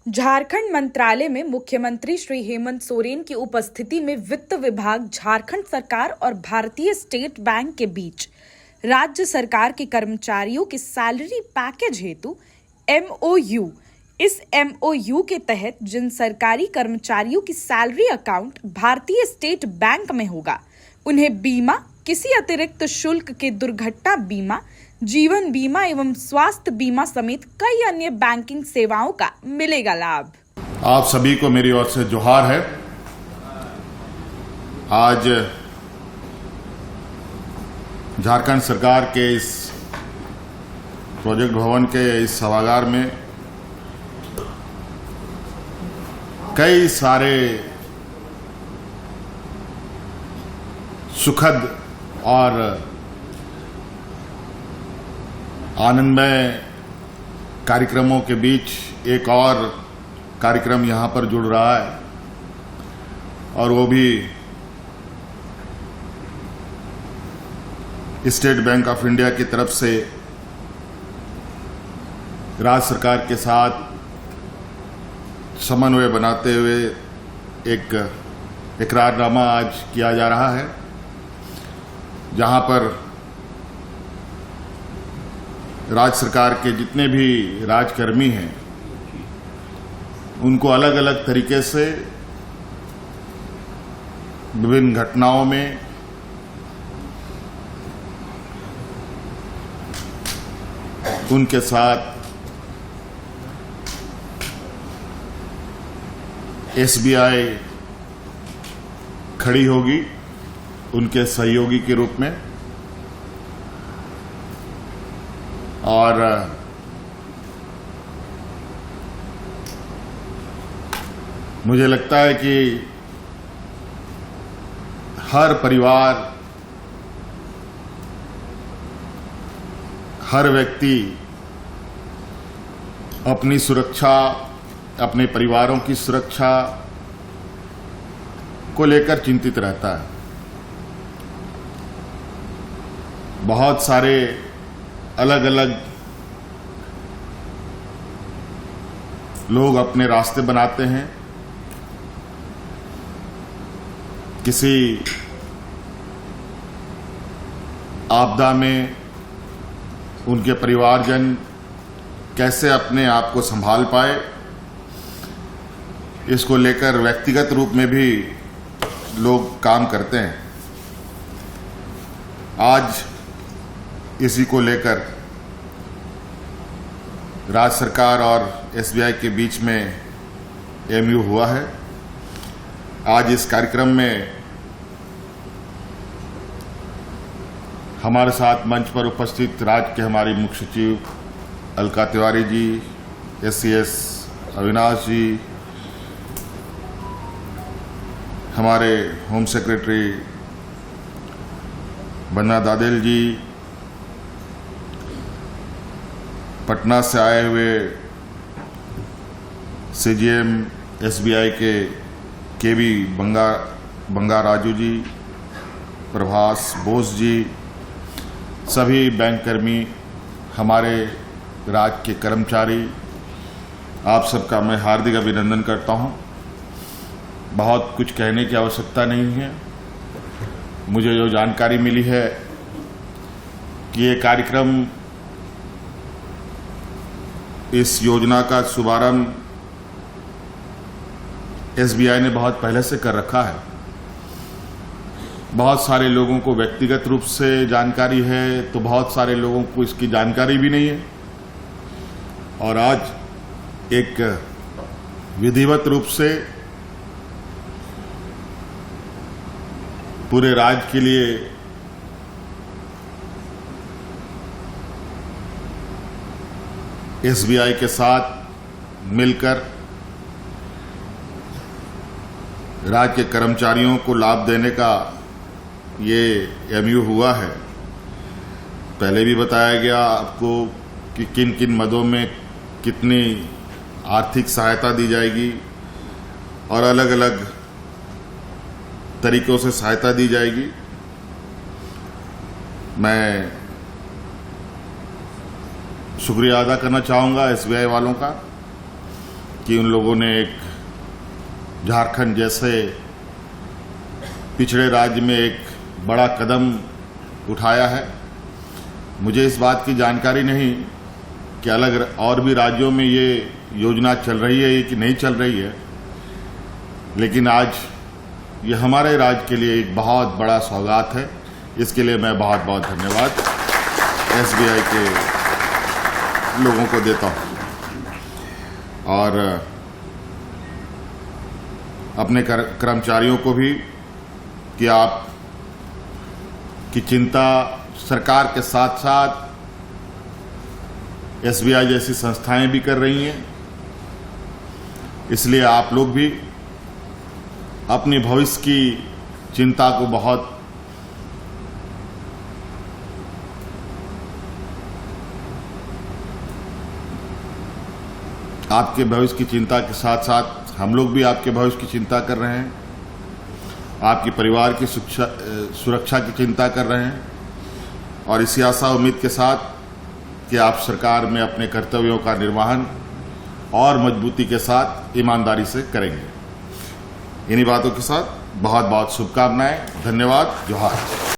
झारखंड मंत्रालय में मुख्यमंत्री श्री हेमंत सोरेन की उपस्थिति में वित्त विभाग, झारखंड सरकार और भारतीय स्टेट बैंक के बीच राज्य सरकार के कर्मचारियों के सैलरी पैकेज हेतु MOU। इस MOU के तहत जिन सरकारी कर्मचारियों की सैलरी अकाउंट भारतीय स्टेट बैंक में होगा, उन्हें बीमा, किसी अतिरिक्त शुल्क के दुर्घटना बीमा, जीवन बीमा एवं स्वास्थ्य बीमा समेत कई अन्य बैंकिंग सेवाओं का मिलेगा लाभ। आप सभी को मेरी ओर से जोहार है। आज झारखंड सरकार के इस प्रोजेक्ट भवन के इस सभागार में कई सारे सुखद और आनंदमय कार्यक्रमों के बीच एक और कार्यक्रम यहां पर जुड़ रहा है, और वो भी स्टेट बैंक ऑफ इंडिया की तरफ से राज्य सरकार के साथ समन्वय बनाते हुए एक इकरारनामा आज किया जा रहा है, जहां पर राज्य सरकार के जितने भी राजकर्मी हैं उनको अलग अलग तरीके से विभिन्न घटनाओं में उनके साथ SBI खड़ी होगी उनके सहयोगी के रूप में। और मुझे लगता है कि हर परिवार, हर व्यक्ति अपनी सुरक्षा, अपने परिवारों की सुरक्षा को लेकर चिंतित रहता है। बहुत सारे अलग अलग लोग अपने रास्ते बनाते हैं। किसी आपदा में उनके परिवारजन कैसे अपने आप को संभाल पाए, इसको लेकर व्यक्तिगत रूप में भी लोग काम करते हैं। आज इसी को लेकर राज्य सरकार और SBI के बीच में MOU हुआ है। आज इस कार्यक्रम में हमारे साथ मंच पर उपस्थित राज्य के हमारी मुख्य सचिव अलका तिवारी जी, SCS अविनाश जी, हमारे होम सेक्रेटरी बन्ना दादेल जी, पटना से आए हुए CGM SBI के KB बंगा राजू जी, प्रभास बोस जी, सभी बैंक कर्मी, हमारे राज्य के कर्मचारी, आप सबका मैं हार्दिक अभिनंदन करता हूं। बहुत कुछ कहने की आवश्यकता नहीं है। मुझे जो जानकारी मिली है कि ये कार्यक्रम, इस योजना का शुभारंभ SBI ने बहुत पहले से कर रखा है। बहुत सारे लोगों को व्यक्तिगत रूप से जानकारी है, तो बहुत सारे लोगों को इसकी जानकारी भी नहीं है। और आज एक विधिवत रूप से पूरे राज्य के लिए SBI के साथ मिलकर राज्य के कर्मचारियों को लाभ देने का ये MOU हुआ है। पहले भी बताया गया आपको कि किन किन मदों में कितनी आर्थिक सहायता दी जाएगी और अलग अलग तरीकों से सहायता दी जाएगी। मैं शुक्रिया अदा करना चाहूँगा SBI वालों का कि उन लोगों ने एक झारखंड जैसे पिछड़े राज्य में एक बड़ा कदम उठाया है। मुझे इस बात की जानकारी नहीं कि अलग और भी राज्यों में ये योजना चल रही है कि नहीं चल रही है, लेकिन आज ये हमारे राज्य के लिए एक बहुत बड़ा सौगात है। इसके लिए मैं बहुत बहुत धन्यवाद SBI के लोगों को देता हूँ और अपने कर्मचारियों को भी कि आप की चिंता सरकार के साथ साथ SBI जैसी संस्थाएं भी कर रही हैं। इसलिए आप लोग भी अपने भविष्य की चिंता को बहुत आपके भविष्य की चिंता के साथ साथ हम लोग भी आपके भविष्य की चिंता कर रहे हैं, आपके परिवार की सुरक्षा की चिंता कर रहे हैं और इसी आशा उम्मीद के साथ कि आप सरकार में अपने कर्तव्यों का निर्वहन और मजबूती के साथ ईमानदारी से करेंगे। इन्हीं बातों के साथ बहुत बहुत शुभकामनाएं। धन्यवाद। जोहार।